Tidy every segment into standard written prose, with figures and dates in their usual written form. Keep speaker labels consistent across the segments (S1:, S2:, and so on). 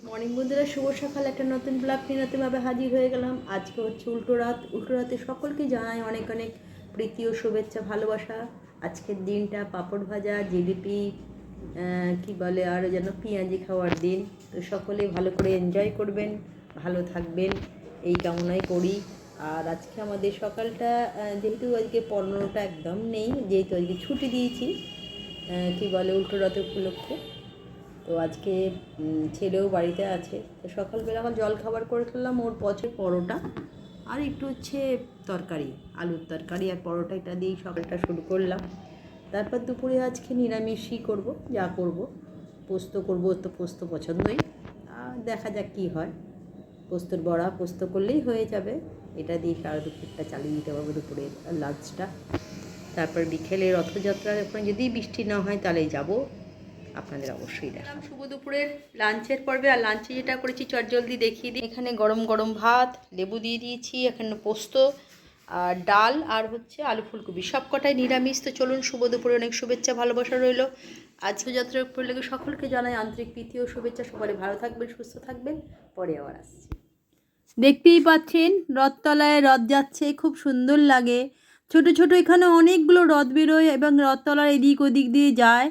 S1: Morning বন্ধুরা, শুভ সকাল। একটা নতুন ব্লগ নিয়ে নতুনভাবে হাজির হয়ে গেলাম। আজকে হচ্ছে উল্টো রাত। উল্টো রাতে সকলকে জানাই অনেক অনেক প্রীতি ও শুভেচ্ছা, ভালোবাসা। আজকের দিনটা পাঁপড় ভাজা, জিলিপি, কি বলে আরও যেন পেঁয়াজি খাওয়ার দিন। তো সকলে ভালো করে এনজয় করবেন, ভালো থাকবেন, এই কামনাই করি। আর আজকে আমাদের সকালটা যেহেতু আজকে 15টা একদম নেই, যেহেতু আজকে ছুটি দিয়েছি, কি বলে উল্টো রাতে উপলক্ষে। তো আজকে ছেলেও বাড়িতে আছে। তো সকালবেলা আমার জল খাবার করে ফেললাম, ওর পছন্দের পরোটা আর একটু হচ্ছে তরকারি, আলুর তরকারি আর পরোটা, এটা দিয়েই সকালটা শুরু করলাম। তারপর দুপুরে আজকে নিরামিষই করব, যা করব। পোস্ত করব, তো পোস্ত পছন্দই। দেখা যাক কী হয়। পোস্তর বড়া পোস্ত করলেই হয়ে যাবে। এটা দিয়ে সারা দুপুরটা চালিয়ে দিতে পারবো, দুপুরের লাঞ্চটা। তারপর বিকেলে রথযাত্রার ওখানে যদি বৃষ্টি না হয় তাহলে যাব, আপনাদের অবশ্যই দেখাম। শুভ দুপুরের লাঞ্চের পর্বে। আর লাঞ্চে যেটা করেছি চটজলদি দেখিয়ে দিই। এখানে গরম গরম ভাত, লেবু দিয়ে দিয়েছি, এখানে পোস্ত আর ডাল আর হচ্ছে আলু ফুলকপি, সব কটাই নিরামিষ। তো চলুন, শুভ দুপুরে অনেক শুভেচ্ছা ভালোবাসা রইল। আজ যাত্রার উপলক্ষে সকলকে জানাই আন্তরিক প্রীতি ও শুভেচ্ছা। সবাই ভালো থাকবেন, সুস্থ থাকবেন। পরে আবার আসছি। দেখতেই পাচ্ছেন রথতলায় রথ যাচ্ছে, খুব সুন্দর লাগে। ছোট ছোট এখানে অনেকগুলো রথ বেরোয় এবং রথতলার এদিক ওদিক দিয়ে যায়।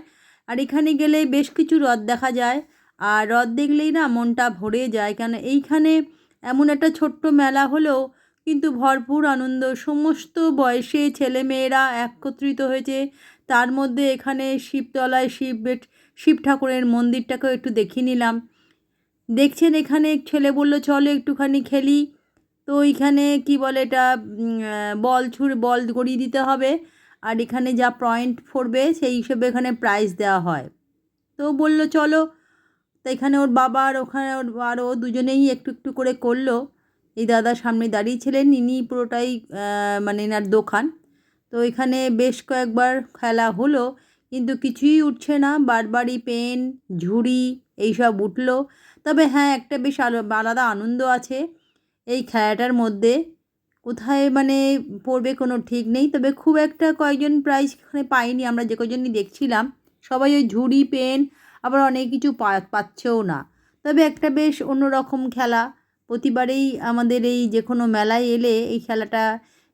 S1: আর এখানে গেলে বেশ কিছু রথ দেখা যায়। আর রথ দেখলেই না মনটা ভরে যায়, কেন এইখানে এমন একটা ছোট্ট মেলা হলেও কিন্তু ভরপুর আনন্দ। সমস্ত বয়সে ছেলেমেয়েরা একত্রিত হয়েছে। তার মধ্যে এখানে শিবতলায় শিব ঠাকুরের মন্দিরটাকেও একটু দেখিয়ে নিলাম। দেখছেন এখানে ছেলে বলল চলো একটুখানি খেলি। তো এইখানে কি বলে এটা, বল গড়িয়ে দিতে হবে। আর এখানে যা পয়েন্ট পড়বে সেই হিসেবে এখানে প্রাইজ দেওয়া হয়। তো বলল চলো। তো এখানে ওর বাবা আর ওখানে ওর আরও দুজনেই একটু একটু করে করলো। এই দাদার সামনে দাঁড়িয়েছিলেন, ইনি পুরোটাই মানে এনার দোকান। তো এখানে বেশ কয়েকবার খেলা হলো, কিন্তু কিছুই উঠছে না। বারবারই পেন, ঝুড়ি এইসব উঠলো। তবে হ্যাঁ, একটা বেশ আলাদা আনন্দ আছে এই খেলাটার মধ্যে। কোথায় মানে পড়বে কোনো ঠিক নেই। তবে খুব একটা কয়েকজন প্রাইজ এখানে পাইনি, আমরা যে কজনই দেখছিলাম সবাই ওই ঝুড়ি, পেন, আবার অনেক কিছু পাচ্ছেও না। তবে একটা বেশ অন্যরকম খেলা। প্রতিবারেই আমাদের এই যে কোনো মেলায় এলে এই খেলাটা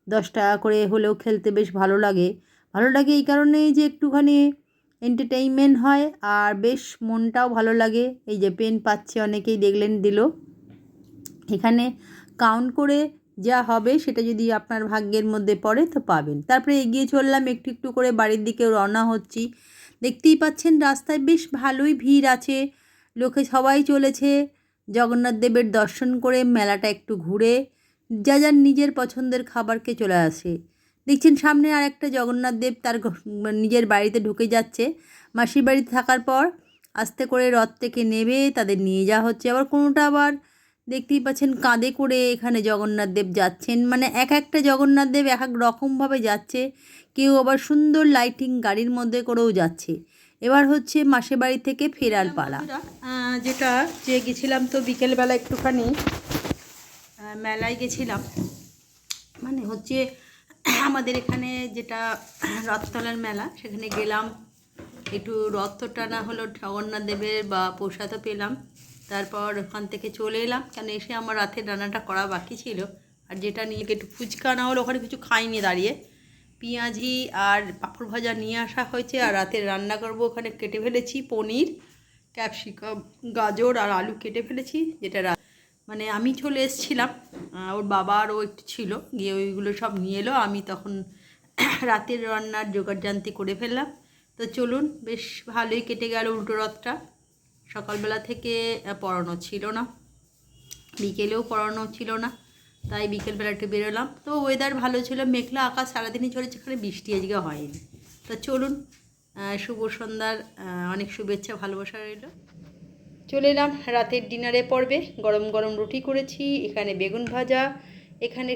S1: 10 টাকা করে হলেও খেলতে বেশ ভালো লাগে। ভালো লাগে এই কারণেই যে একটুখানি এন্টারটেইনমেন্ট হয় আর বেশ মনটাও ভালো লাগে। এই যে পেন পাচ্ছে অনেকেই, দেখলেন দিল। এখানে কাউন্ট করে যা হবে সেটা যদি আপনার ভাগ্যের মধ্যে পড়ে তো পাবেন। তারপরে এগিয়ে চললাম, একটু একটু করে বাড়ির দিকে রওনা হচ্ছি। দেখতেই পাচ্ছেন রাস্তায় বেশ ভালোই ভিড় আছে, লোকে সবাই চলেছে জগন্নাথ দেবের দর্শন করে, মেলাটা একটু ঘুরে যা যার নিজের পছন্দের খাবারকে চলে আসে। দেখছেন সামনে আর একটা জগন্নাথ দেব তার নিজের বাড়িতে ঢুকে যাচ্ছে। মাসির বাড়িতে থাকার পর আস্তে করে রথ থেকে নেমে তাদের নিয়ে যাওয়া হচ্ছে। আবার কোনোটা আবার দেখতেই পাচ্ছেন কাঁধে করে এখানে জগন্নাথ দেব যাচ্ছেন। মানে এক একটা জগন্নাথ দেব এক এক রকমভাবে যাচ্ছে। কেউ আবার সুন্দর লাইটিং গাড়ির মধ্যে করেও যাচ্ছে। এবার হচ্ছে মাসির বাড়ি থেকে ফেরার পালা। যেটা যে গেছিলাম, তো বিকেলবেলা একটুখানি মেলায় গেছিলাম। মানে হচ্ছে আমাদের এখানে যেটা রথতলার মেলা, সেখানে গেলাম। একটু রথ টানা হলো জগন্নাথ দেবের, বা প্রসাদও পেলাম। তারপর ওখান থেকে চলে এলাম, কেন এসে আমার রাতের রান্নাটা করা বাকি ছিল। আর যেটা নিয়ে একটু ফুচকা না হলো, ওখানে কিছু খাইনি দাঁড়িয়ে। পেঁয়াজি আর পাঁপড় ভাজা নিয়ে আসা হয়েছে। আর রাতের রান্না করব, ওখানে কেটে ফেলেছি পনির, ক্যাপসিকাম, গাজর আর আলু কেটে ফেলেছি। যেটা মানে আমি চলে এসেছিলাম, ওর বাবা আরও একটু ছিল, গিয়ে ওইগুলো সব নিয়ে এলো। আমি তখন রাতের রান্নার জোগাড়জান্তি করে ফেললাম। তো চলুন, বেশ ভালোই কেটে গেল উল্টো রথটা। সকালবেলা থেকে পড়ানো ছিল না, বিকেলেও পড়ানো ছিল না, তাই বিকেলবেলা একটু বেরোলাম। তো ওয়েদার ভালো ছিল, মেঘলা আকাশ সারাদিনই চলেছে, এখানে বৃষ্টি আজকে হয়নি। তো চলুন, শুভ সন্ধ্যার অনেক শুভেচ্ছা ভালোবাসা রইল। চলে এলাম রাতের ডিনারে পর্বে। গরম গরম রুটি করেছি, এখানে বেগুন ভাজা, এখানে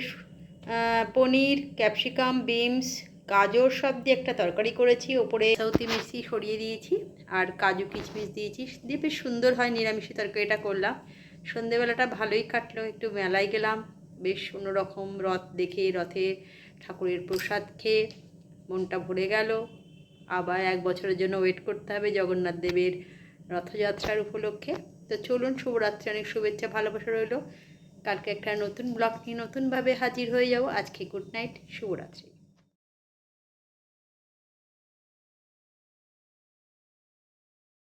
S1: পনির, ক্যাপসিকাম, বিনস, গাজর সব দিয়ে একটা তরকারি করেছি। ওপরে সৌতি মিষ্টি সরিয়ে দিয়েছি আর কাজু কিশমিশ দিয়েছি, দিয়ে বেশ সুন্দর হয় নিরামিষি তরকারিটা করলাম। সন্ধেবেলাটা ভালোই কাটলো, একটু মেলায় গেলাম, বেশ অন্যরকম রথ দেখে, রথে ঠাকুরের প্রসাদ খেয়ে মনটা ভরে গেল। আবার 1 বছরের জন্য ওয়েট করতে হবে জগন্নাথ দেবের রথযাত্রার উপলক্ষে। তো চলুন, শুভরাত্রি, অনেক শুভেচ্ছা ভালোবাসা রইলো। কালকে একটা নতুন ব্লগ নিয়ে নতুনভাবে হাজির হয়ে যাবো। আজকে গুড নাইট, শুভরাত্রি।